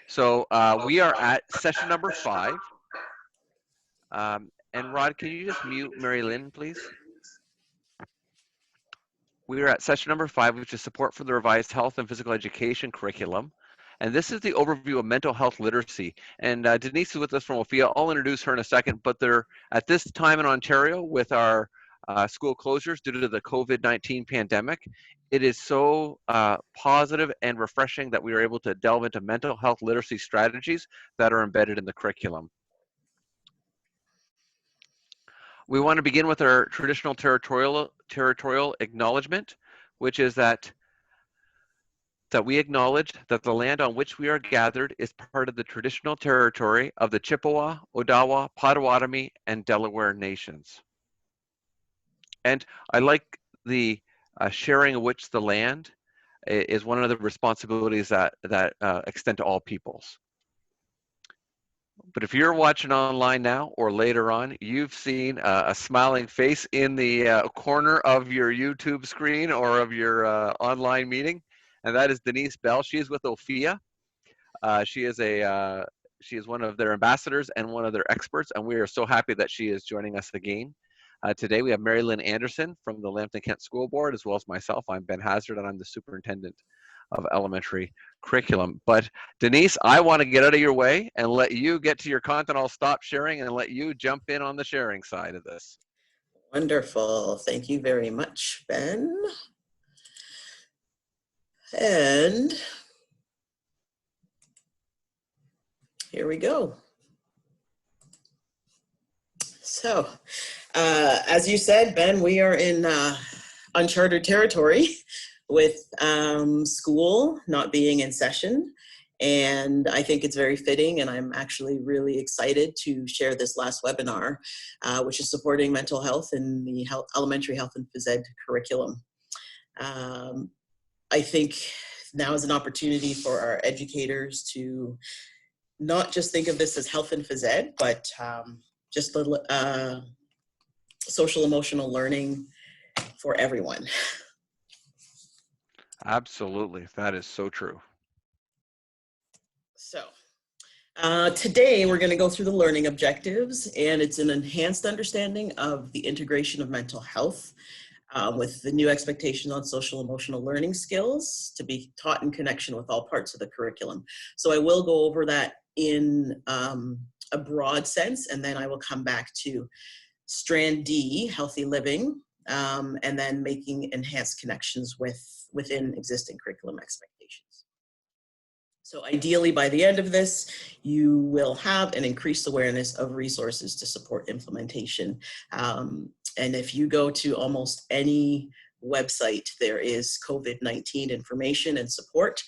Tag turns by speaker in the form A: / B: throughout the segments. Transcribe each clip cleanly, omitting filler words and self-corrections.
A: So we are at session number 5. And Rod, can you just mute Mary Lynn, please? We are at session number 5, which is support for the revised health and physical education curriculum. And this is the overview of mental health literacy. And Deniece is with us from Ophea. I'll introduce her in a second, but they're at this time in Ontario with our school closures due to the COVID-19 pandemic. It is so positive and refreshing that we are able to delve into mental health literacy strategies that are embedded in the curriculum. We want to begin with our traditional territorial acknowledgement, which is that we acknowledge that the land on which we are gathered is part of the traditional territory of the Chippewa, Odawa, Potawatomi, and Delaware nations. And I like the sharing of which the land is one of the responsibilities that extend to all peoples. But if you're watching online now or later on, you've seen a smiling face in the corner of your YouTube screen or of your online meeting, and that is Deniece Bell. She is with Ophea. She is one of their ambassadors and one of their experts, and we are so happy that she is joining us again. Today we have Mary Lynn Anderson from the Lambton Kent School Board, as well as myself. I'm Ben Hazard, and I'm the superintendent of elementary curriculum. But Deniece, I want to get out of your way and let you get to your content. I'll stop sharing and let you jump in on the sharing side of this.
B: Wonderful. Thank you very much, Ben. And here we go. So, as you said, Ben, we are in uncharted territory with school not being in session. And I think it's very fitting, and I'm actually really excited to share this last webinar, which is supporting mental health in the elementary health and phys ed curriculum. I think now is an opportunity for our educators to not just think of this as health and phys ed, but just social emotional learning for everyone.
A: Absolutely, that is so true.
B: So today we're going to go through the learning objectives, and it's an enhanced understanding of the integration of mental health with the new expectations on social emotional learning skills to be taught in connection with all parts of the curriculum. So I will go over that in a broad sense, and then I will come back to Strand D, healthy living, and then making enhanced connections within existing curriculum expectations. So ideally, by the end of this, you will have an increased awareness of resources to support implementation. And if you go to almost any website, there is COVID-19 information and support,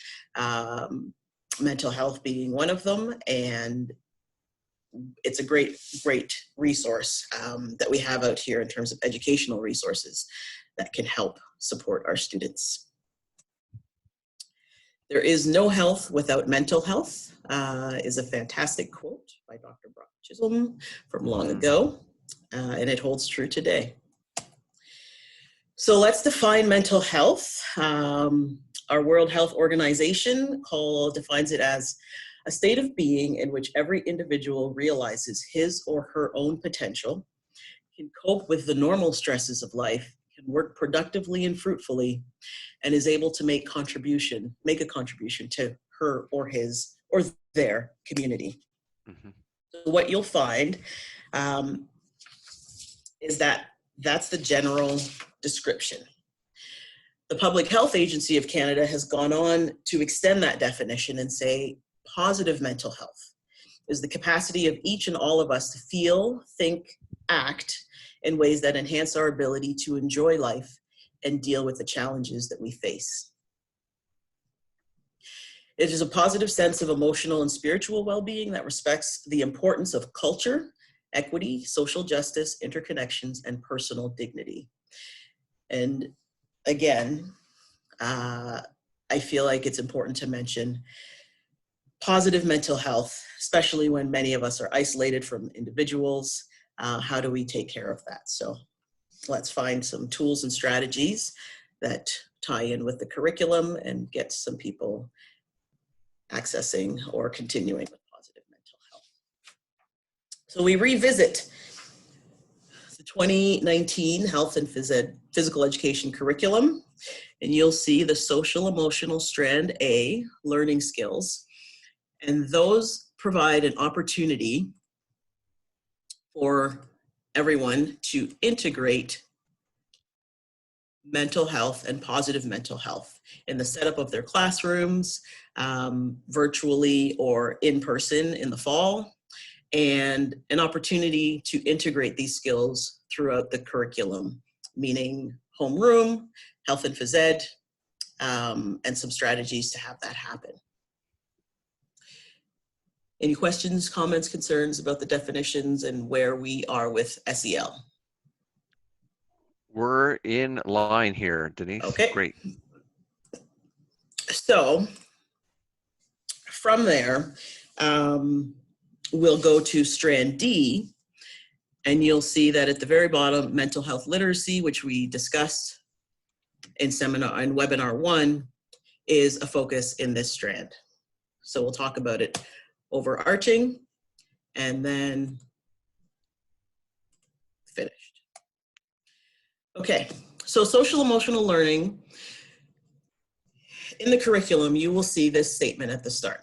B: mental health being one of them. And it's a great resource that we have out here in terms of educational resources that can help support our students. There is no health without mental health is a fantastic quote by Dr. Brock Chisholm from long ago, and it holds true today. So let's define mental health. Our World Health Organization defines it as a state of being in which every individual realizes his or her own potential, can cope with the normal stresses of life, can work productively and fruitfully, and is able to make a contribution to her or his or their community. Mm-hmm. So what you'll find is that that's the general description. The Public Health Agency of Canada has gone on to extend that definition and say positive mental health is the capacity of each and all of us to feel, think, act in ways that enhance our ability to enjoy life and deal with the challenges that we face. It is a positive sense of emotional and spiritual well-being that respects the importance of culture, equity, social justice, interconnections, and personal dignity. And again, I feel like it's important to mention positive mental health, especially when many of us are isolated from individuals. How do we take care of that? So let's find some tools and strategies that tie in with the curriculum and get some people accessing or continuing with positive mental health. So we revisit the 2019 Health and Physical Education curriculum, and you'll see the social emotional strand A, learning skills, and those provide an opportunity for everyone to integrate mental health and positive mental health in the setup of their classrooms, virtually or in person in the fall, and an opportunity to integrate these skills throughout the curriculum, meaning homeroom, health and phys ed, and some strategies to have that happen. Any questions, comments, concerns about the definitions and where we are with SEL?
A: We're in line here, Deniece.
B: Okay.
A: Great.
B: So from there, we'll go to strand D, and you'll see that at the very bottom, mental health literacy, which we discussed in webinar 1, is a focus in this strand. So we'll talk about it overarching and then finished. Okay, so social emotional learning. In the curriculum, you will see this statement at the start.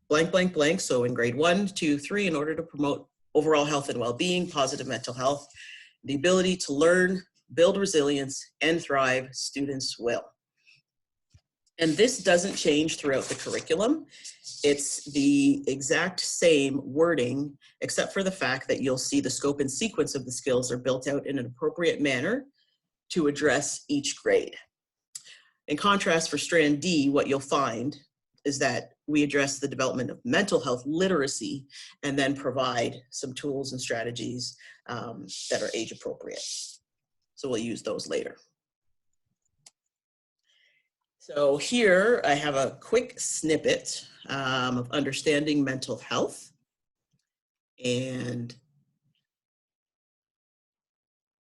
B: Blank, blank, blank. So in grade 1, 2, 3, in order to promote overall health and well-being, positive mental health, the ability to learn, build resilience, and thrive, students will. And this doesn't change throughout the curriculum. It's the exact same wording, except for the fact that you'll see the scope and sequence of the skills are built out in an appropriate manner to address each grade. In contrast, for strand D, what you'll find is that we address the development of mental health literacy and then provide some tools and strategies that are age appropriate. So we'll use those later. So here I have a quick snippet of understanding mental health. And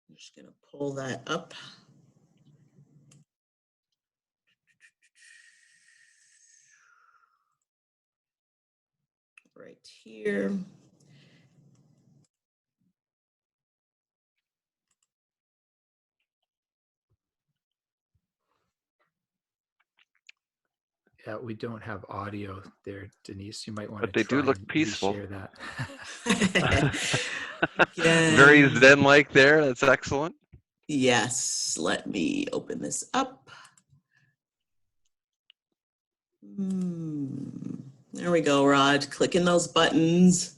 B: I'm just going to pull that up. Right here.
C: Yeah, we don't have audio there, Deniece. You might want
A: But
C: to
A: they do
C: try
A: look
C: and
A: peaceful.
C: share that.
A: Very zen-like there. That's excellent.
B: Yes, let me open this up. There we go, Rod. Clicking those buttons.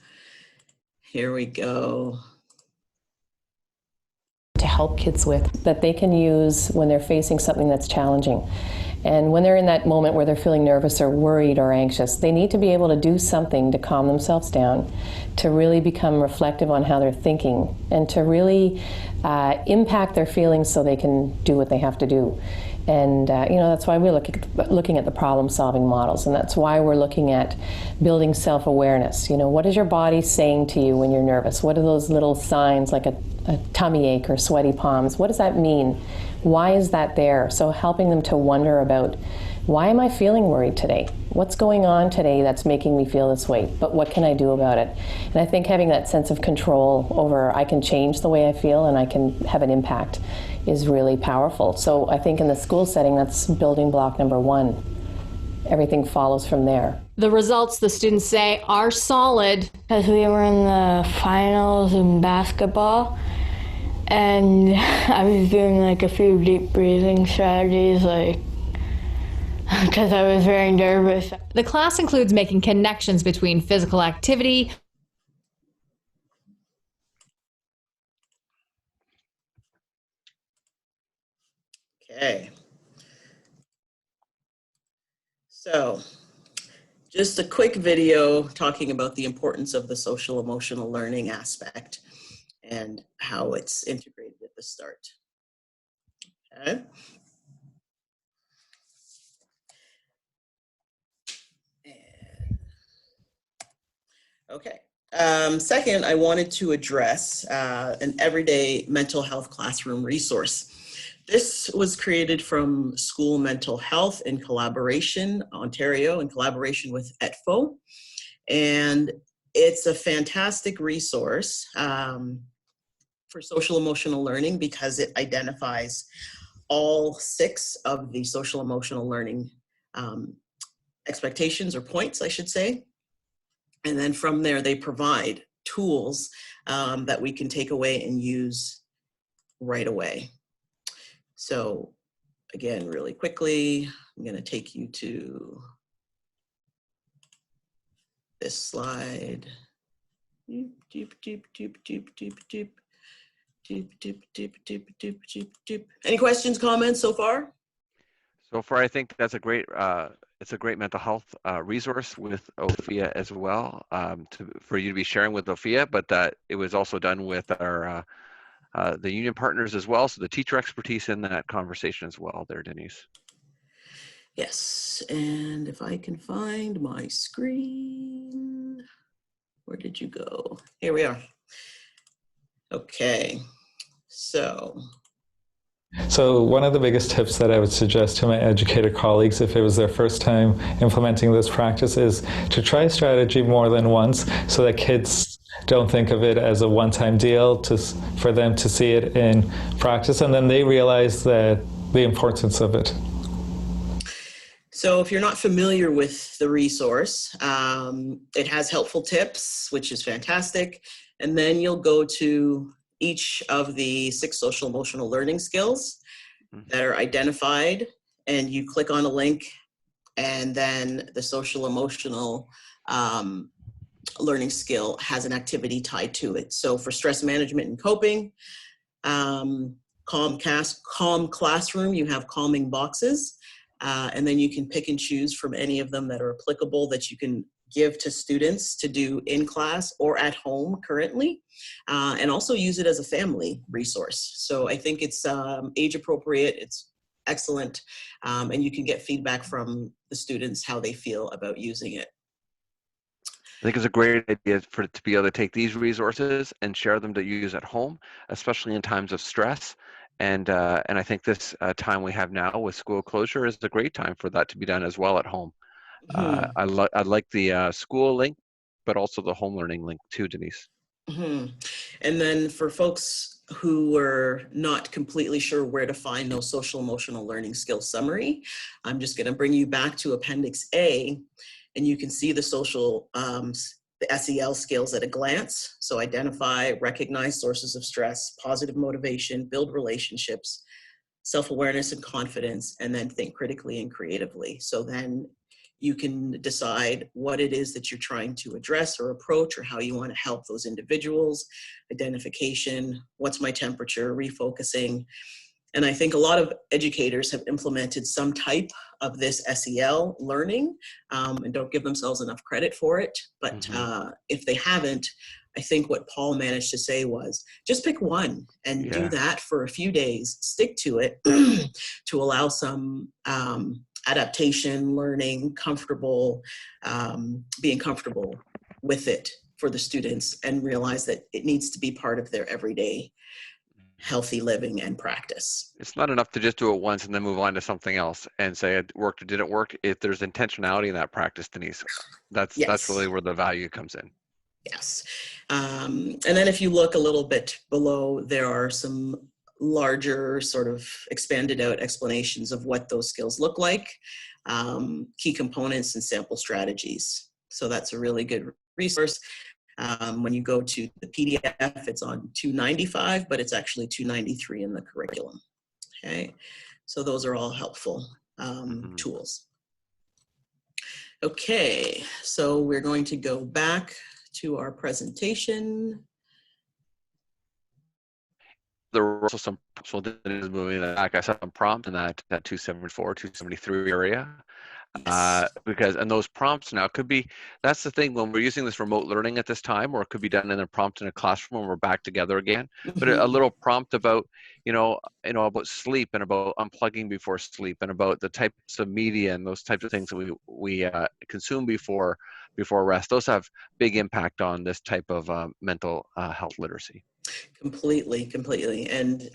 B: Here we go.
D: To help kids with that they can use when they're facing something that's challenging. And when they're in that moment where they're feeling nervous or worried or anxious, they need to be able to do something to calm themselves down, to really become reflective on how they're thinking, and to really impact their feelings so they can do what they have to do. And that's why we're looking at the problem-solving models, and that's why we're looking at building self-awareness. What is your body saying to you when you're nervous? What are those little signs like a tummy ache or sweaty palms? What does that mean? Why is that there? So helping them to wonder about, why am I feeling worried today? What's going on today that's making me feel this way? But what can I do about it? And I think having that sense of control over, I can change the way I feel and I can have an impact, is really powerful. So I think in the school setting, that's building block number 1. Everything follows from there.
E: The results, the students say, are solid.
F: Because we were in the finals in basketball, and I was doing like a few deep breathing strategies, because I was very nervous.
E: The class includes making connections between physical activity.
B: Okay. So, just a quick video talking about the importance of the social emotional learning aspect and how it's integrated at the start. Okay. Okay. Second, I wanted to address an everyday mental health classroom resource. This was created from School Mental Health in collaboration, Ontario, in collaboration with ETFO. And it's a fantastic resource for social emotional learning because it identifies all 6 of the social emotional learning expectations or points, I should say. And then from there, they provide tools that we can take away and use right away. So again, really quickly, I'm going to take you to this slide. Any questions, comments so far?
A: So far, I think that's a great, it's a great mental health resource with Ophea as well, for you to be sharing with Ophea, but that it was also done with our the union partners as well. So the teacher expertise in that conversation as well there, Deniece.
B: Yes, and if I can find my screen, where did you go? Here we are. Okay, so
G: one of the biggest tips that I would suggest to my educator colleagues if it was their first time implementing this practice is to try a strategy more than once so that kids don't think of it as a one-time deal, for them to see it in practice, and then they realize that the importance of it.
B: So if you're not familiar with the resource, it has helpful tips, which is fantastic. And then you'll go to each of the 6 social emotional learning skills that are identified, and you click on a link, and then the social emotional learning skill has an activity tied to it. So for stress management and coping, calm classroom, you have calming boxes. And then you can pick and choose from any of them that are applicable that you can give to students to do in class or at home currently, and also use it as a family resource. So I think it's age appropriate, it's excellent, and you can get feedback from the students how they feel about using it.
A: I think it's a great idea for it to be able to take these resources and share them to use at home, especially in times of stress. And I think this time we have now with school closure is a great time for that to be done as well at home. I like the school link, but also the home learning link too, Deniece.
B: And then for folks who were not completely sure where to find those social emotional learning skills summary, I'm just going to bring you back to Appendix A, and you can see the social the SEL skills at a glance. So identify, recognize sources of stress, positive motivation, build relationships, self-awareness and confidence, and then think critically and creatively. So then you can decide what it is that you're trying to address or approach, or how you want to help those individuals. Identification, what's my temperature, refocusing. And I think a lot of educators have implemented some type of this SEL learning and don't give themselves enough credit for it. But if they haven't, I think what Paul managed to say was just pick one and do that for a few days, stick to it to allow some adaptation, learning, comfortable, being comfortable with it for the students, and realize that it needs to be part of their everyday healthy living and practice.
A: It's not enough to just do it once and then move on to something else and say it worked or didn't work. If there's intentionality in that practice, Deniece, that's really where the value comes in.
B: Yes. And then if you look a little bit below, there are some larger sort of expanded out explanations of what those skills look like, key components and sample strategies. So that's a really good resource. When you go to the PDF, it's on 295, but it's actually 293 in the curriculum. Okay, so those are all helpful tools. Okay, so we're going to go back to our presentation.
A: There were also some, so this is moving back, I saw some prompt in that 274, 273 area. Because, and those prompts now could be, that's the thing when we're using this remote learning at this time, or it could be done in a prompt in a classroom when we're back together again, but a little prompt about, about sleep and about unplugging before sleep and about the types of media and those types of things that we consume before before rest. Those have big impact on this type of mental health literacy.
B: Completely. And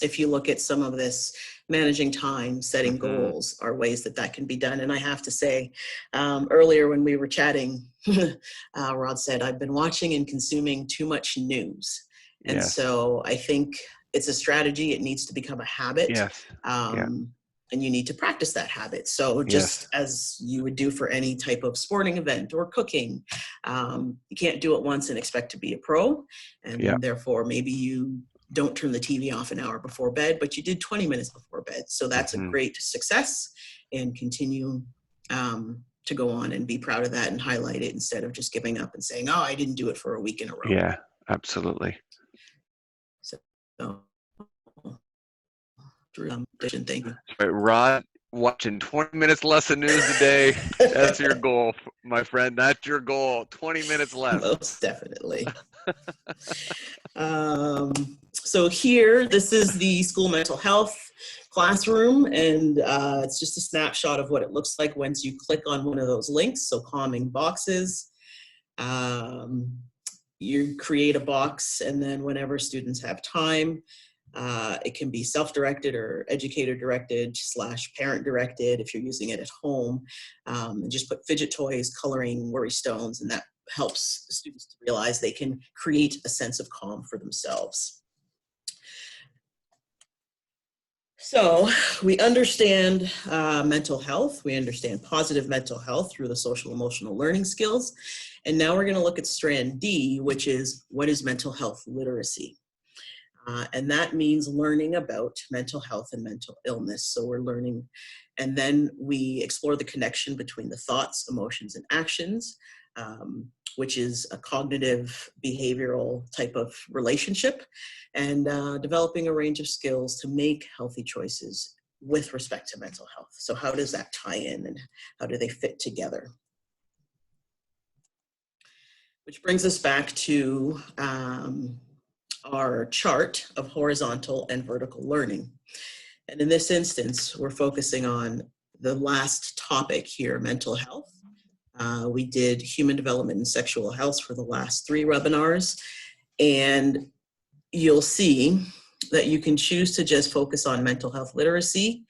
B: if you look at some of this, managing time, setting goals are ways that can be done. And I have to say, earlier when we were chatting, Rod said, I've been watching and consuming too much news. And
A: Yes.
B: so I think it's a strategy. It needs to become a habit.
A: Yes. Yeah.
B: And you need to practice that habit. So just as you would do for any type of sporting event or cooking, you can't do it once and expect to be a pro. And therefore, maybe you don't turn the TV off an hour before bed, but you did 20 minutes before bed. So that's a great success, and continue to go on and be proud of that and highlight it instead of just giving up and saying, oh, I didn't do it for a week in a row.
A: Yeah, absolutely.
B: So, thank you.
A: Right, Rod, watching 20 minutes less of news a day. That's your goal, my friend. That's your goal. 20 minutes less.
B: Most definitely. So here, this is the school mental health classroom, and it's just a snapshot of what it looks like once you click on one of those links. So calming boxes. You create a box, and then whenever students have time, it can be self-directed or educator-directed / parent-directed if you're using it at home. And just put fidget toys, coloring, worry stones, and that helps students to realize they can create a sense of calm for themselves. So we understand mental health. We understand positive mental health through the social emotional learning skills. And now we're going to look at strand D, which is what is mental health literacy? And that means learning about mental health and mental illness. So we're learning, and then we explore the connection between the thoughts, emotions, and actions, which is a cognitive behavioral type of relationship, and developing a range of skills to make healthy choices with respect to mental health. So how does that tie in, and how do they fit together? Which brings us back to our chart of horizontal and vertical learning. And in this instance, we're focusing on the last topic here, mental health. We did human development and sexual health for the last 3 webinars. And you'll see that you can choose to just focus on mental health literacy.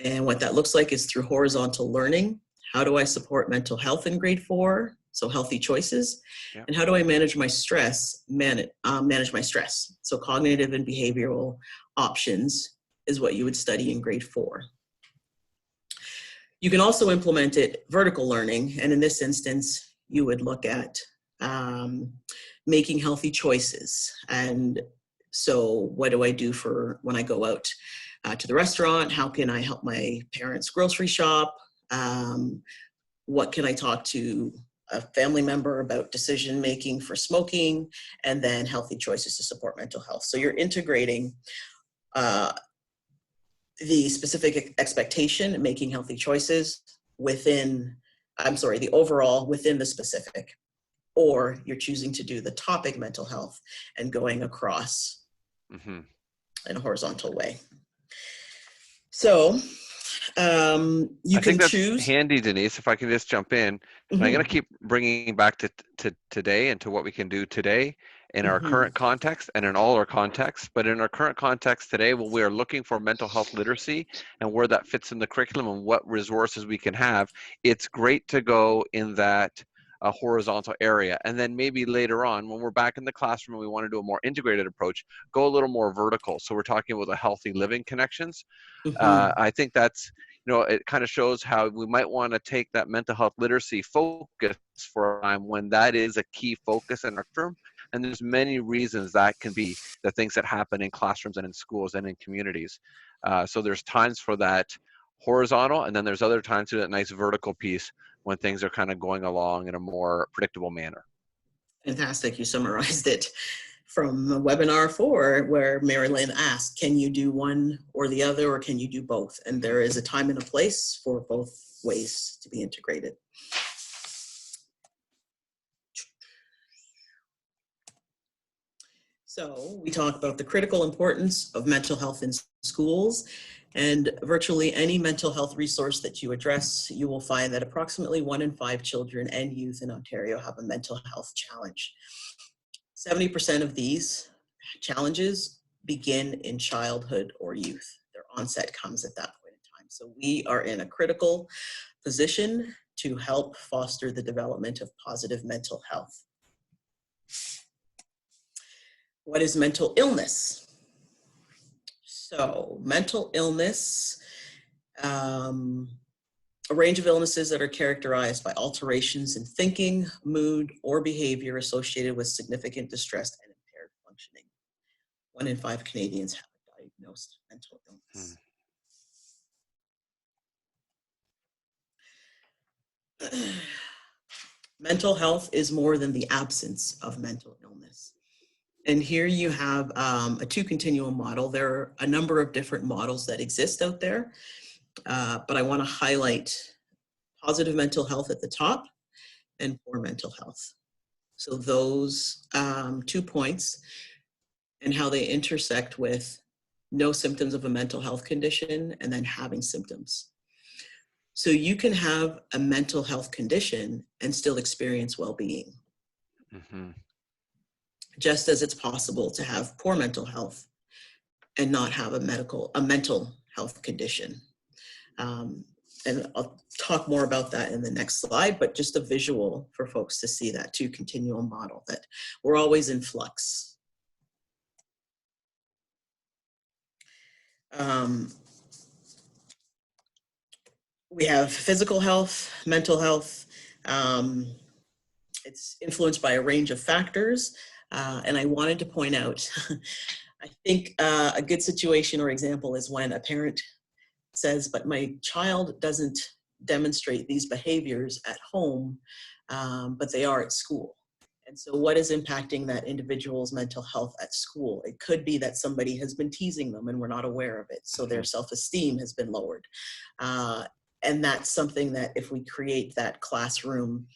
B: And what that looks like is through horizontal learning. How do I support mental health in grade 4? So healthy choices. Yeah. And how do I manage my stress? Manage my stress. So cognitive and behavioral options is what you would study in grade 4. You can also implement it vertical learning. And in this instance, you would look at making healthy choices. And so what do I do for when I go out to the restaurant? How can I help my parents grocery shop? What can I talk to a family member about decision making for smoking? And then healthy choices to support mental health. So you're integrating the specific expectation and making healthy choices within, the overall within the specific, or you're choosing to do the topic mental health and going across in a horizontal way. So you can choose.
A: Handy, Deniece, if I can just jump in. I'm going to keep bringing back to today and to what we can do today in our current context and in all our contexts. But in our current context today, when we are looking for mental health literacy and where that fits in the curriculum and what resources we can have, it's great to go in that horizontal area. And then maybe later on, when we're back in the classroom and we want to do a more integrated approach, go a little more vertical. So we're talking about the healthy living connections. I think that's, it kind of shows how we might want to take that mental health literacy focus for a time when that is a key focus in our term. And there's many reasons that can be the things that happen in classrooms and in schools and in communities. So there's times for that horizontal, and then there's other times for that nice vertical piece when things are kind of going along in a more predictable manner.
B: Fantastic. You summarized it from webinar 4, where Marilyn asked, can you do one or the other, or can you do both? And there is a time and a place for both ways to be integrated. So we talk about the critical importance of mental health in schools. And virtually any mental health resource that you address, you will find that approximately 1 in 5 children and youth in Ontario have a mental health challenge. 70% of these challenges begin in childhood or youth. Their onset comes at that point in time. So we are in a critical position to help foster the development of positive mental health. What is mental illness? So mental illness, a range of illnesses that are characterized by alterations in thinking, mood, or behavior associated with significant distress and impaired functioning. 1 in 5 Canadians have a diagnosed mental illness. Mental health is more than the absence of mental illness. And here you have a 2-continuum model. There are a number of different models that exist out there, but I want to highlight positive mental health at the top and poor mental health. So those 2 points and how they intersect with no symptoms of a mental health condition and then having symptoms. So you can have a mental health condition and still experience well-being.
A: Mm-hmm.
B: Just as it's possible to have poor mental health and not have a mental health condition. And I'll talk more about that in the next slide, but just a visual for folks to see that 2-continuum model, that we're always in flux. We have physical health, mental health. It's influenced by a range of factors. And I wanted to point out, I think a good situation or example is when a parent says, but my child doesn't demonstrate these behaviors at home, but they are at school. And so what is impacting that individual's mental health at school? It could be that somebody has been teasing them and we're not aware of it. So their self-esteem has been lowered. And that's something that if we create that classroom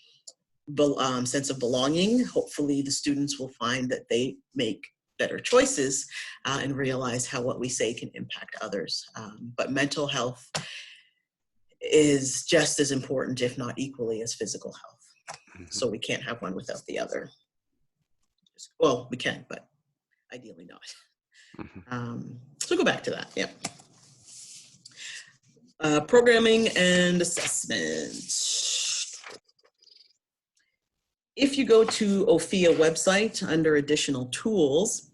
B: sense of belonging, hopefully the students will find that they make better choices and realize how what we say can impact others. But mental health is just as important, if not equally, as physical health. Mm-hmm. So we can't have one without the other. Well, we can, but ideally not. Mm-hmm. So go back to that, yeah. Programming and assessment. If you go to Ophea website under additional tools,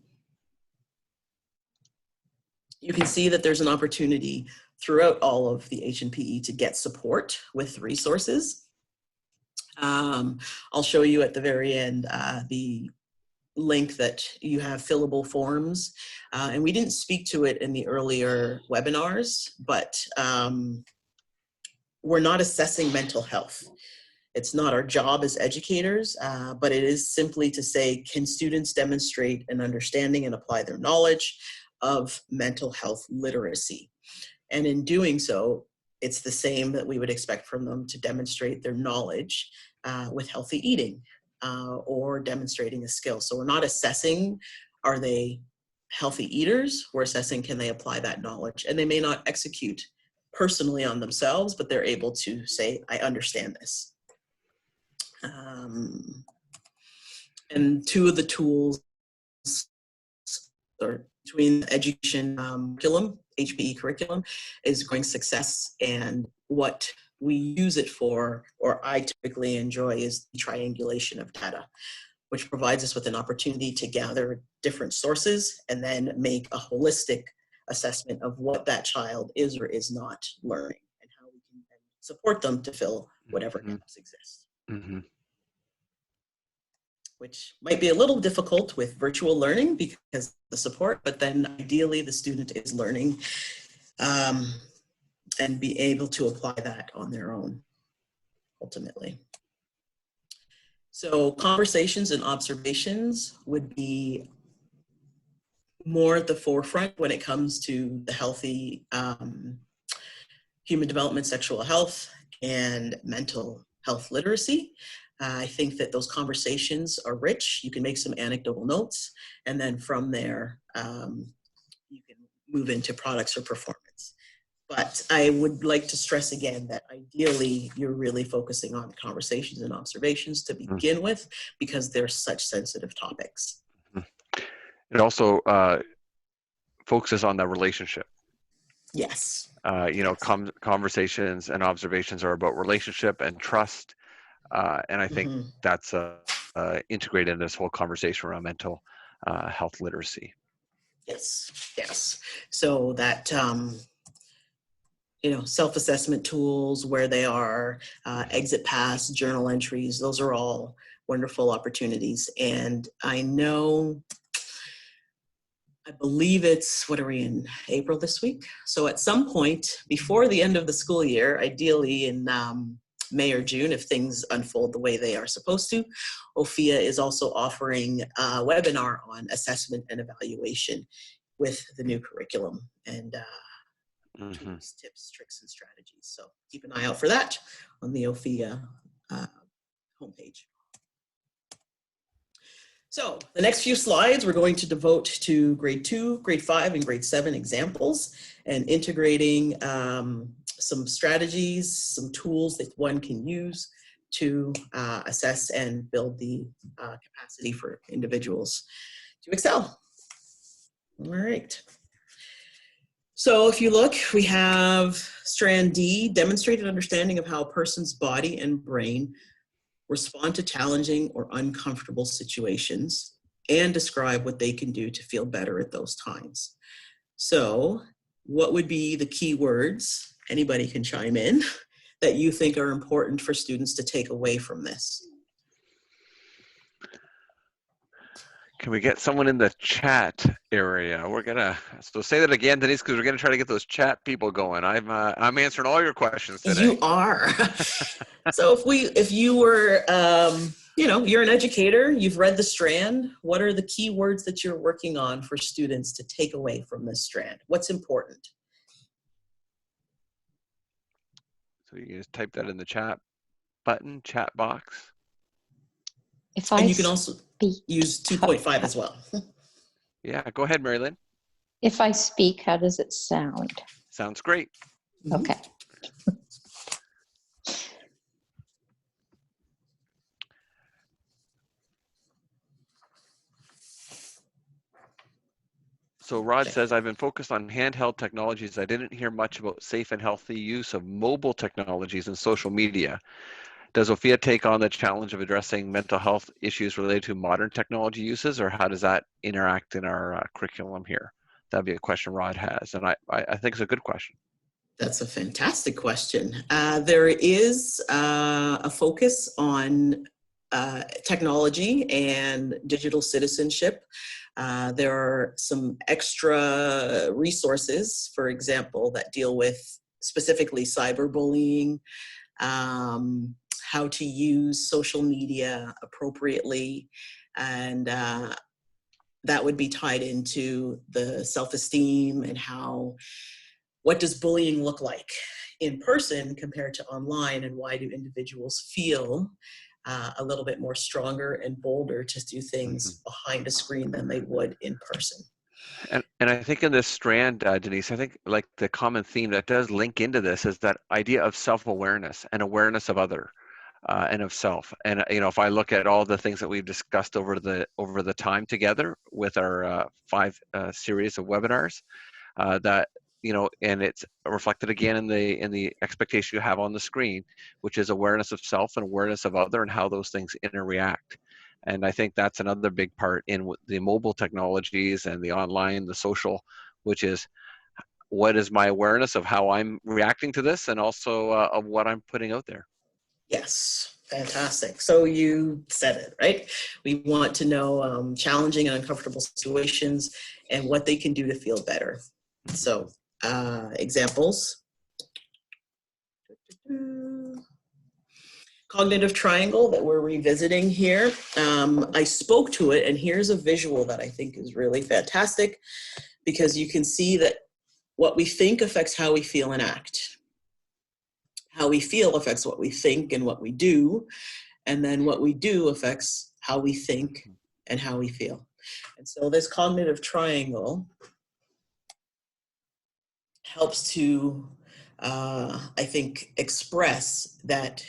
B: you can see that there's an opportunity throughout all of the H&PE to get support with resources. I'll show you at the very end the link that you have fillable forms. And we didn't speak to it in the earlier webinars, but we're not assessing mental health. It's not our job as educators, but it is simply to say, can students demonstrate an understanding and apply their knowledge of mental health literacy? And in doing so, it's the same that we would expect from them to demonstrate their knowledge with healthy eating or demonstrating a skill. So we're not assessing, are they healthy eaters? We're assessing, can they apply that knowledge? And they may not execute personally on themselves, but they're able to say, I understand this. And 2 of the tools are between education curriculum, H&PE curriculum, is Growing Success, and what we use it for, or I typically enjoy, is the triangulation of data, which provides us with an opportunity to gather different sources and then make a holistic assessment of what that child is or is not learning and how we can then support them to fill whatever gaps exist. Mm-hmm. Which might be a little difficult with virtual learning because of the support, but then ideally the student is learning and be able to apply that on their own, ultimately. So conversations and observations would be more at the forefront when it comes to the healthy human development, sexual health, and mental health literacy. I think that those conversations are rich. You can make some anecdotal notes, and then from there, you can move into products or performance. But I would like to stress again that ideally you're really focusing on conversations and observations to begin with, because they're such sensitive topics.
A: It also focuses on the relationship.
B: Yes.
A: You know, conversations and observations are about relationship and trust. And I think that's integrated in this whole conversation around mental health literacy.
B: Yes, yes. So that, you know, self-assessment tools, where they are, exit paths, journal entries, those are all wonderful opportunities. And I know, I believe it's, what are we in, April this week? So at some point before the end of the school year, ideally in May or June, if things unfold the way they are supposed to, Ophea is also offering a webinar on assessment and evaluation with the new curriculum and tools, tips, tricks, and strategies. So keep an eye out for that on the Ophea homepage. So the next few slides we're going to devote to grade 2, grade 5, and grade 7 examples, and integrating some strategies, some tools that one can use to assess and build the capacity for individuals to excel. All right. So if you look, we have strand D, demonstrated understanding of how a person's body and brain respond to challenging or uncomfortable situations, and describe what they can do to feel better at those times. So what would be the key words, anybody can chime in, that you think are important for students to take away from this?
A: Can we get someone in the chat area? We're gonna, so say that again, Deniece, because we're gonna try to get those chat people going. I'm answering all your questions today.
B: You are. So if you were, you know, you're an educator, you've read the strand, what are the key words that you're working on for students to take away from this strand? What's important?
A: So you just type that in the chat button, chat box.
B: And you can also use 2.5 as well.
A: Yeah, go ahead, Marilyn.
H: If I speak, how does it sound?
A: Sounds great.
H: Okay.
A: So Rod says, I've been focused on handheld technologies. I didn't hear much about safe and healthy use of mobile technologies and social media. Does Ophea take on the challenge of addressing mental health issues related to modern technology uses, or how does that interact in our curriculum here? That'd be a question Rod has, and I think it's a good question.
B: That's a fantastic question. There is a focus on technology and digital citizenship. There are some extra resources, for example, that deal with specifically cyberbullying, how to use social media appropriately, and that would be tied into the self-esteem and what does bullying look like in person compared to online, and why do individuals feel a little bit more stronger and bolder to do things behind a screen than they would in person.
A: And I think in this strand, Deniece, I think like the common theme that does link into this is that idea of self-awareness and awareness of other and of self. And you know, if I look at all the things that we've discussed over the time together with our 5 series of webinars, that you know, and it's reflected again in the expectation you have on the screen, which is awareness of self and awareness of other and how those things interact. And I think that's another big part in the mobile technologies and the online, the social, which is what is my awareness of how I'm reacting to this, and also of what I'm putting out there.
B: Yes, fantastic. So you said it, right? We want to know challenging and uncomfortable situations and what they can do to feel better. So examples. Cognitive triangle that we're revisiting here. I spoke to it, and here's a visual that I think is really fantastic, because you can see that what we think affects how we feel and act. How we feel affects what we think and what we do, and then what we do affects how we think and how we feel. And so this cognitive triangle helps to, I think, express that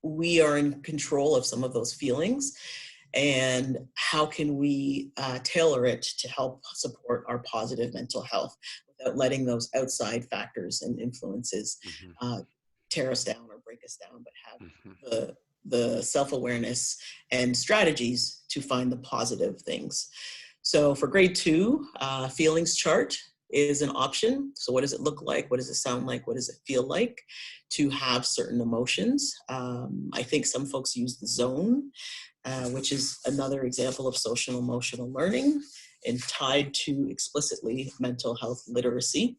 B: we are in control of some of those feelings, and how can we tailor it to help support our positive mental health without letting those outside factors and influences tear us down or break us down, but have the self-awareness and strategies to find the positive things. So for grade 2, feelings chart is an option. So what does it look like? What does it sound like? What does it feel like to have certain emotions? I think some folks use the zone, which is another example of social emotional learning and tied to explicitly mental health literacy.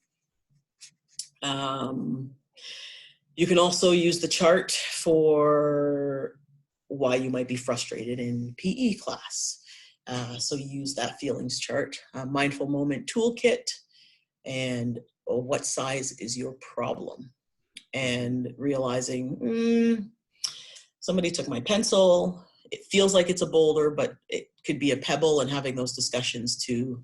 B: You can also use the chart for why you might be frustrated in PE class. So use that feelings chart. Mindful moment toolkit, and what size is your problem? And realizing, somebody took my pencil, it feels like it's a boulder, but it could be a pebble, and having those discussions to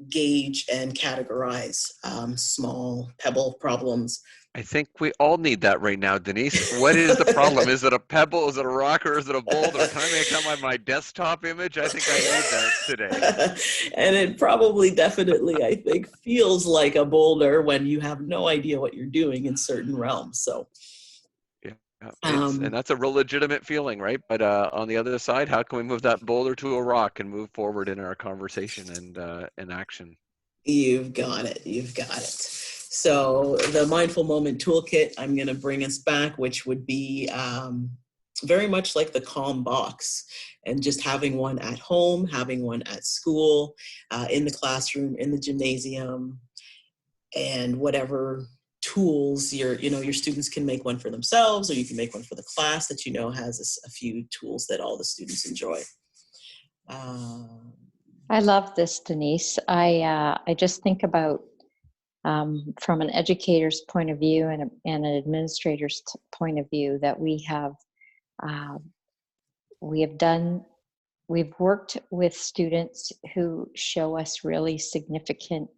B: gauge and categorize small pebble problems.
A: I think we all need that right now, Deniece. What is the problem? Is it a pebble? Is it a rock? Or is it a boulder? Can I make that my desktop image? I think I need that today.
B: And it probably definitely, I think, feels like a boulder when you have no idea what you're doing in certain realms. So,
A: and that's a real legitimate feeling, right? But on the other side, how can we move that boulder to a rock and move forward in our conversation and action?
B: You've got it. You've got it. So the Mindful Moment Toolkit, I'm going to bring us back, which would be very much like the Calm Box, and just having one at home, having one at school, in the classroom, in the gymnasium, and whatever tools your students can make one for themselves, or you can make one for the class that has a few tools that all the students enjoy.
H: I love this, Deniece. I just think about from an educator's point of view and an administrator's point of view that we've worked with students who show us really significant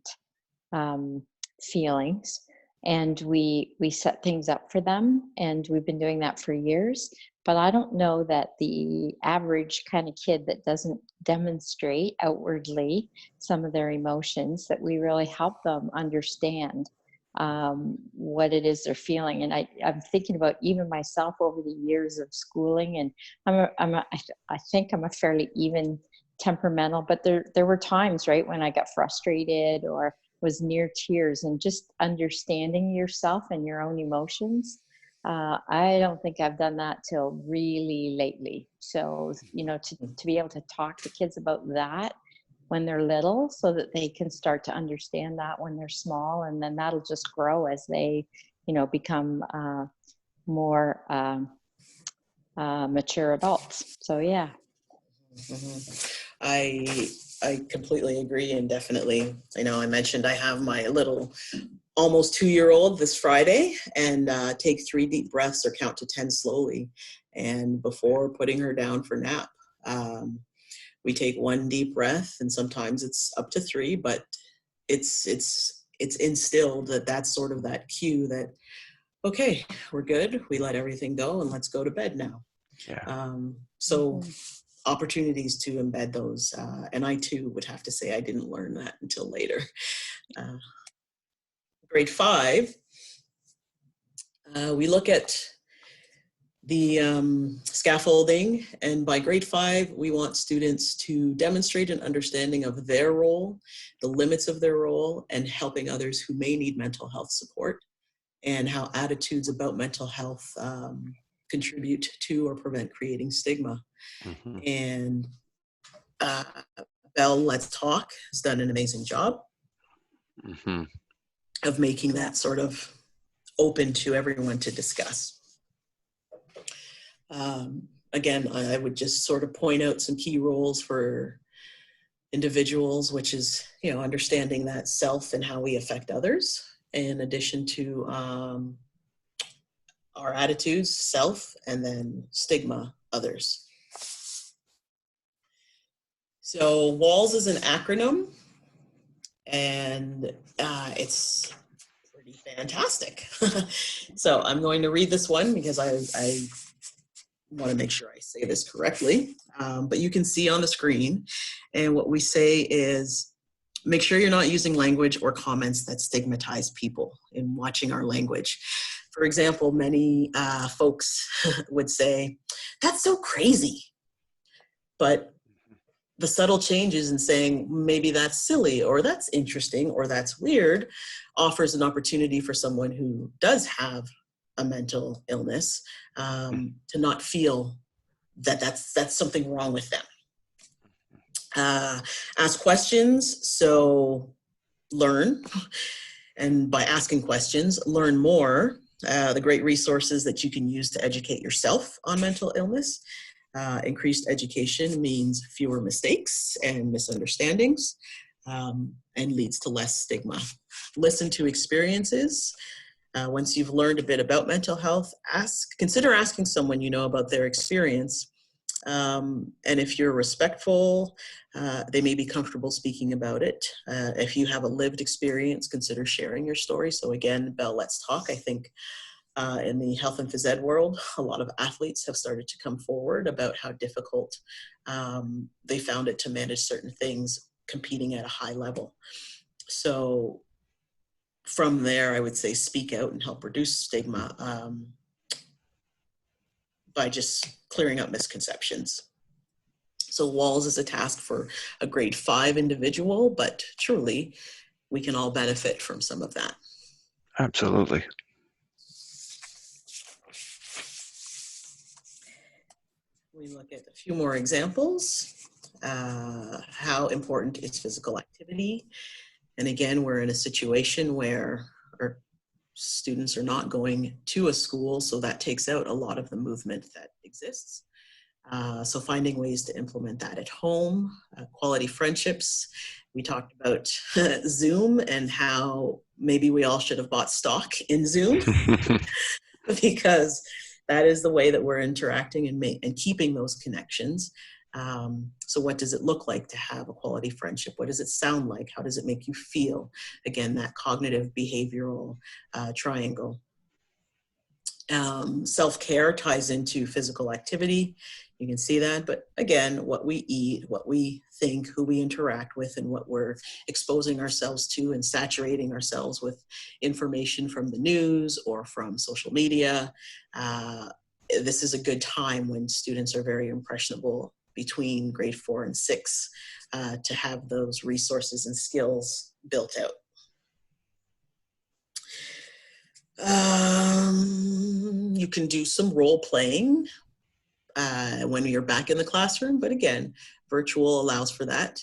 H: feelings, and we set things up for them, and we've been doing that for years. But I don't know that the average kind of kid that doesn't demonstrate outwardly some of their emotions, that we really help them understand what it is they're feeling. And I'm thinking about even myself over the years of schooling, and I think I'm a fairly even temperamental, but there were times, right, when I got frustrated or was near tears, and just understanding yourself and your own emotions. I don't think I've done that till really lately. So, to be able to talk to kids about that when they're little, so that they can start to understand that when they're small, and then that'll just grow as they, become more mature adults. So, yeah.
B: I completely agree, and definitely, I mentioned I have my little almost 2-year-old this Friday, and take 3 deep breaths or count to 10 slowly, and before putting her down for nap. We take 1 deep breath, and sometimes it's up to 3, but it's instilled that's sort of that cue that, okay, we're good, we let everything go, and let's go to bed now. So opportunities to embed those, and I too would have to say I didn't learn that until later. Grade 5, we look at the scaffolding, and by grade 5, we want students to demonstrate an understanding of their role, the limits of their role, and helping others who may need mental health support, and how attitudes about mental health contribute to or prevent creating stigma. And Bell Let's Talk has done an amazing job of making that sort of open to everyone to discuss. Again, I would just sort of point out some key roles for individuals, which is, understanding that self and how we affect others, in addition to our attitudes, self, and then stigma, others. So WALLS is an acronym, and it's Pretty fantastic. So I'm going to read this one because I want to make sure I say this correctly. But you can see on the screen, and what we say is, make sure you're not using language or comments that stigmatize people in watching our language. For example, many folks would say, that's so crazy. But the subtle changes in saying, maybe that's silly, or that's interesting, or that's weird, offers an opportunity for someone who does have a mental illness to not feel that that's something wrong with them. Ask questions, so learn. And by asking questions, learn more. The great resources that you can use to educate yourself on mental illness. Increased education means fewer mistakes and misunderstandings, and leads to less stigma. Listen to experiences. Once you've learned a bit about mental health, consider asking someone you know about their experience. And if you're respectful, they may be comfortable speaking about it. If you have a lived experience, consider sharing your story. So again, Bell, let's talk. I think in the health and phys ed world, a lot of athletes have started to come forward about how difficult they found it to manage certain things competing at a high level. So from there, I would say speak out and help reduce stigma by just clearing up misconceptions. So WALS is a task for a grade 5 individual, but truly we can all benefit from some of that.
A: Absolutely.
B: We look at a few more examples. How important is physical activity? And again, we're in a situation where our students are not going to a school, so that takes out a lot of the movement that exists. So finding ways to implement that at home, quality friendships. We talked about Zoom and how maybe we all should have bought stock in Zoom because that is the way that we're interacting and keeping those connections. So what does it look like to have a quality friendship? What does it sound like? How does it make you feel? Again, that cognitive behavioral triangle. Self-care ties into physical activity. You can see that, but again, what we eat, what we think, who we interact with, and what we're exposing ourselves to and saturating ourselves with information from the news or from social media. This is a good time when students are very impressionable between grade 4 and 6 to have those resources and skills built out. You can do some role playing when you're back in the classroom, but again, virtual allows for that.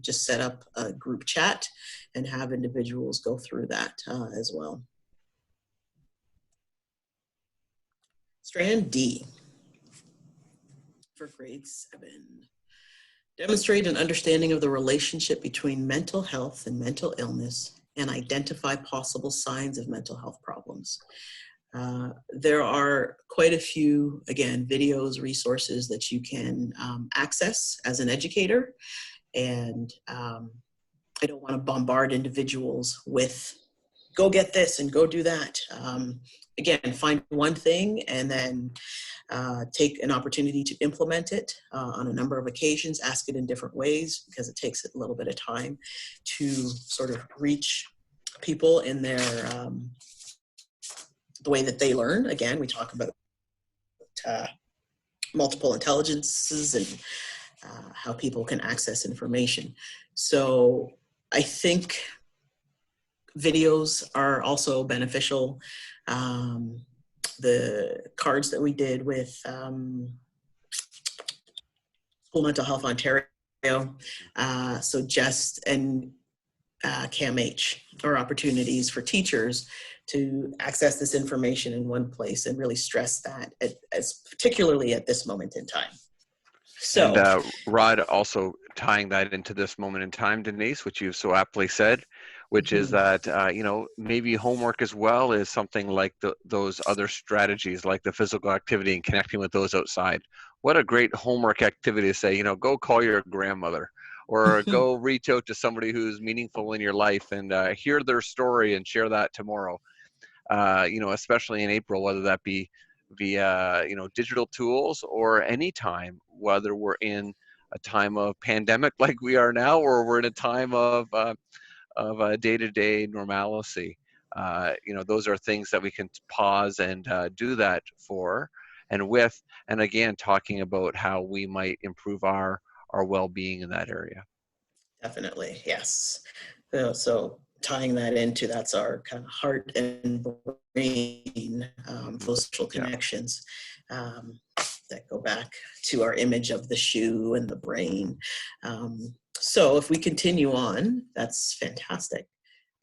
B: Just set up a group chat and have individuals go through that as well. Strand D for grade 7. Demonstrate an understanding of the relationship between mental health and mental illness and identify possible signs of mental health problems. There are quite a few, again, videos, resources that you can access as an educator. And I don't want to bombard individuals with, go get this and go do that. Again, find one thing and then take an opportunity to implement it on a number of occasions, ask it in different ways because it takes a little bit of time to sort of reach people in their, the way that they learn. Again, we talk about multiple intelligences and how people can access information. So I think videos are also beneficial. The cards that we did with School Mental Health Ontario, so Just and CAMH are opportunities for teachers to access this information in one place and really stress that, as particularly at this moment in time. So,
A: and Rod, also tying that into this moment in time, Deniece, which you've so aptly said, which is that, you know, maybe homework as well is something like those other strategies, like the physical activity and connecting with those outside. What a great homework activity to say, you know, go call your grandmother, or go reach out to somebody who's meaningful in your life and hear their story and share that tomorrow. Especially in April, whether that be via, digital tools or any time, whether we're in a time of pandemic like we are now, or we're in a time of day-to-day normalcy. Those are things that we can pause and do that for and with, and again, talking about how we might improve our well-being in that area.
B: Definitely, yes. So tying that into, that's our kind of heart and brain, social connections that go back to our image of the shoe and the brain. So if we continue on, that's fantastic.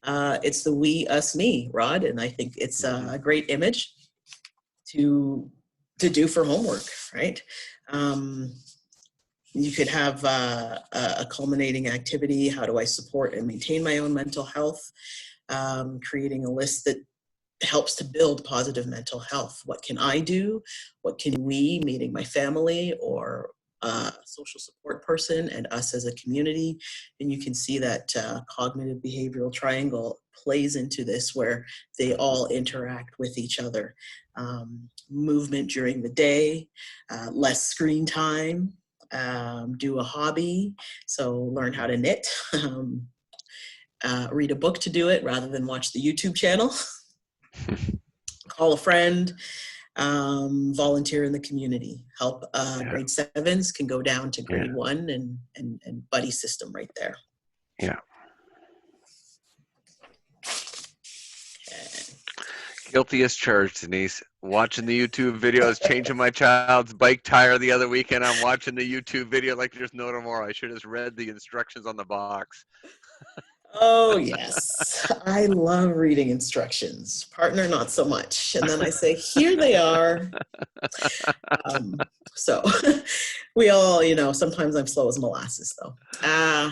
B: It's the we, us, me, Rod, and I think it's a great image to do for homework, right? You could have a culminating activity. How do I support and maintain my own mental health? Creating a list that helps to build positive mental health. What can I do? What can we, meaning my family or a social support person and us as a community? And you can see that cognitive behavioral triangle plays into this, where they all interact with each other. Movement during the day, less screen time, do a hobby, so learn how to knit, read a book to do it rather than watch the YouTube channel, call a friend, volunteer in the community, help. Grade 7s can go down to grade 1 and buddy system right there.
A: Yeah. Guilty as charged, Deniece. Watching the YouTube videos, changing my child's bike tire the other weekend. I'm watching the YouTube video like there's no tomorrow. I should have read the instructions on the box.
B: Oh, yes. I love reading instructions. Partner, not so much. And then I say, here they are. So we all, sometimes I'm slow as molasses, though.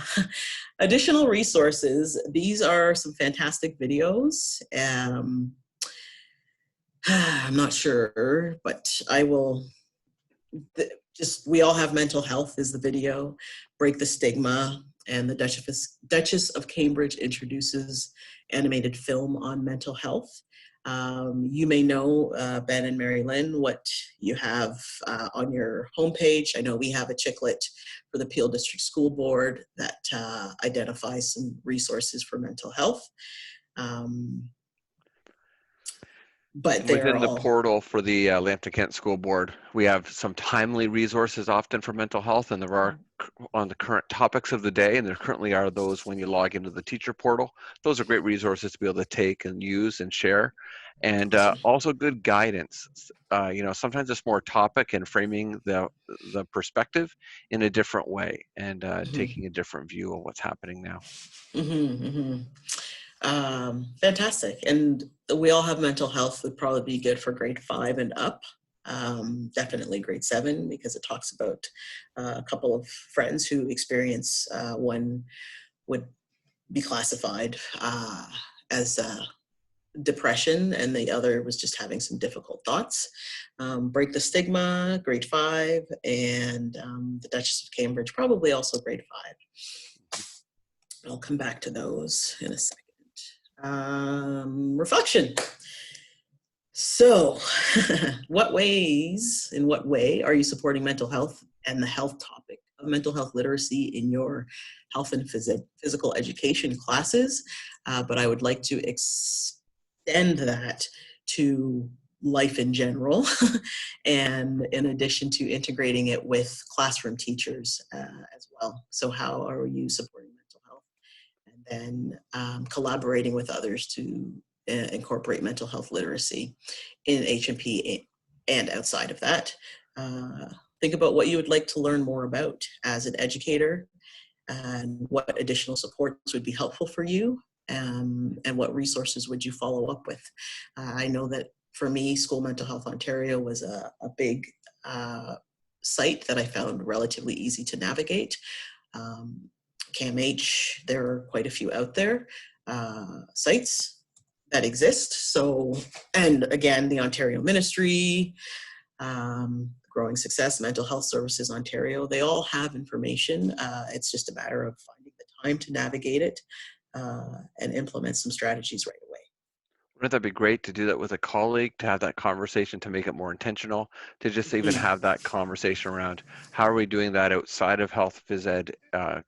B: Additional resources. These are some fantastic videos. I'm not sure, but I will We All Have Mental Health is the video. Break the Stigma, and the Duchess of Cambridge introduces animated film on mental health. You may know, Ben and Mary Lynn, what you have on your homepage. I know we have a chicklet for the Peel District School Board that identifies some resources for mental health. But
A: within the portal for the Lambton Kent School Board, we have some timely resources often for mental health, and there are on the current topics of the day, and there currently are those when you log into the teacher portal. Those are great resources to be able to take and use and share, and also good guidance. Sometimes it's more topic and framing the perspective in a different way, and taking a different view of what's happening now.
B: Fantastic. And We All Have Mental Health would probably be good for grade 5 and up. Definitely grade 7, because it talks about a couple of friends who experience one would be classified as depression, and the other was just having some difficult thoughts. Break the Stigma, grade 5, and the Duchess of Cambridge, probably also grade 5. I'll come back to those in a second. Reflection. So, in what way are you supporting mental health and the health topic of mental health literacy in your health and physical education classes? But I would like to extend that to life in general, and in addition to integrating it with classroom teachers as well. So how are you supporting mental health? And then collaborating with others to incorporate mental health literacy in H&PE and outside of that. Think about what you would like to learn more about as an educator, and what additional supports would be helpful for you, and what resources would you follow up with. I know that for me, School Mental Health Ontario was a big site that I found relatively easy to navigate. CAMH, there are quite a few out there, sites that exist. So, and again, the Ontario Ministry, Growing Success, Mental Health Services Ontario. They all have information. It's just a matter of finding the time to navigate it and implement some strategies right away.
A: Wouldn't that be great to do that with a colleague, to have that conversation, to make it more intentional, to just even have that conversation around how are we doing that outside of health phys ed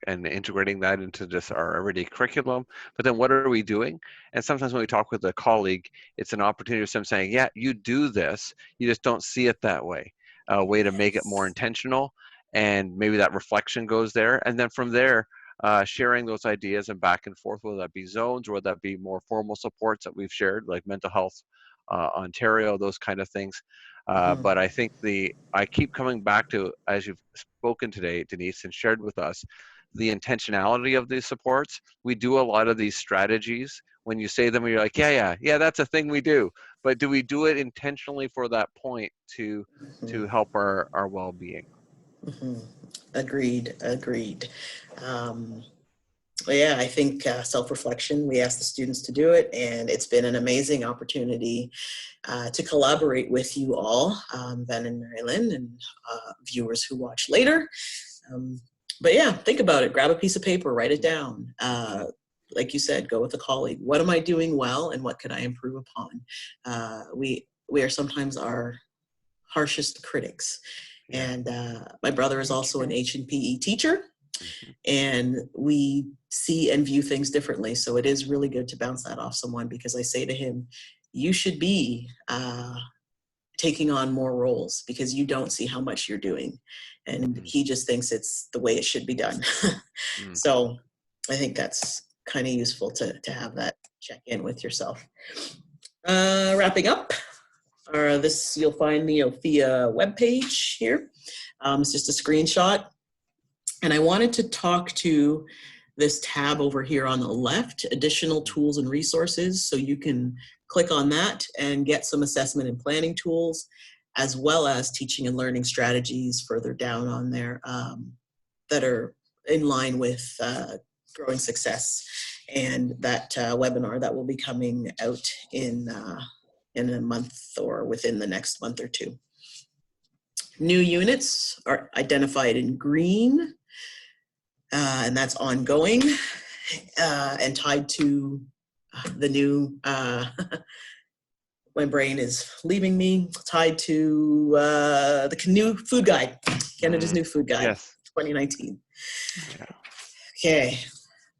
A: and integrating that into just our everyday curriculum, but then what are we doing? And sometimes when we talk with a colleague, it's an opportunity for them saying, yeah, you do this, you just don't see it that way. A way to make it more intentional, and maybe that reflection goes there. And then from there, sharing those ideas and back and forth, whether that be zones or whether that be more formal supports that we've shared, like Mental Health Ontario, those kind of things. But I think I keep coming back to, as you've spoken today, Deniece, and shared with us, the intentionality of these supports. We do a lot of these strategies. When you say them, you're like, yeah, that's a thing we do. But do we do it intentionally for that point to help our well-being?
B: Agreed. Yeah, I think self-reflection, we asked the students to do it, and it's been an amazing opportunity to collaborate with you all, Ben and Mary Lynn, and viewers who watch later. But yeah, think about it. Grab a piece of paper, write it down. Like you said, go with a colleague. What am I doing well, and what can I improve upon? We are sometimes our harshest critics. And my brother is also an H&PE teacher, and we see and view things differently. So it is really good to bounce that off someone, because I say to him, you should be taking on more roles because you don't see how much you're doing. And he just thinks it's the way it should be done. So I think that's kind of useful to have that check in with yourself. Wrapping up. This, you'll find the Ophea webpage here. It's just a screenshot. And I wanted to talk to this tab over here on the left, additional tools and resources. So you can click on that and get some assessment and planning tools, as well as teaching and learning strategies further down on there that are in line with Growing Success. And that webinar that will be coming out in a month or within the next month or two. New units are identified in green, and that's ongoing and tied to the new, my brain is leaving me, tied to the new food guide, Canada's new food guide, yes. 2019. Okay.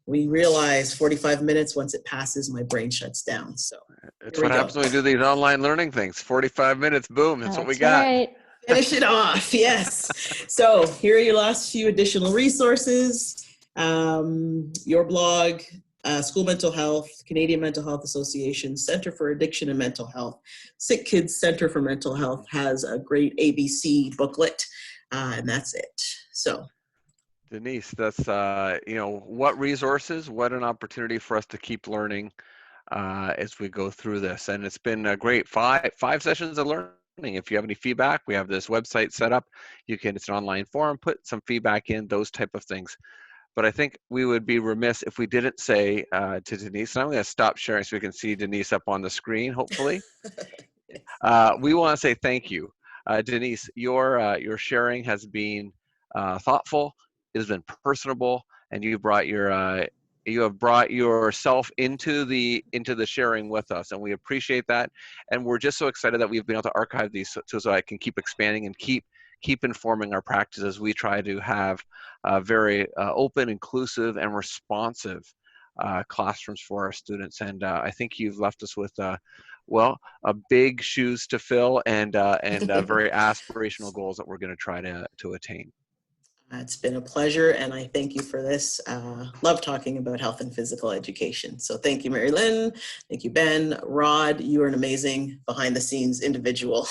B: We realize 45 minutes, once it passes, my brain shuts down. So
A: it's what happens when we do these online learning things. 45 minutes, boom, that's what we got.
H: Right.
B: Finish it off, yes. So here are your last few additional resources. Your blog, School Mental Health, Canadian Mental Health Association, Center for Addiction and Mental Health, Sick Kids Center for Mental Health has a great ABC booklet, and that's it. So.
A: Deniece, that's, what resources, what an opportunity for us to keep learning as we go through this. And it's been a great five sessions of learning. If you have any feedback, we have this website set up. It's an online forum, put some feedback in, those type of things. But I think we would be remiss if we didn't say to Deniece, and I'm going to stop sharing so we can see Deniece up on the screen, hopefully. We want to say thank you. Deniece, your sharing has been thoughtful. It has been personable, and you have brought yourself into the sharing with us, and we appreciate that. And we're just so excited that we've been able to archive these so I can keep expanding and keep informing our practice as we try to have very open, inclusive, and responsive classrooms for our students. And I think you've left us with a big shoes to fill and very aspirational goals that we're going to try to attain.
B: It's been a pleasure, and I thank you for this. Love talking about health and physical education. So thank you, Mary Lynn. Thank you, Ben. Rod, you are an amazing behind-the-scenes individual.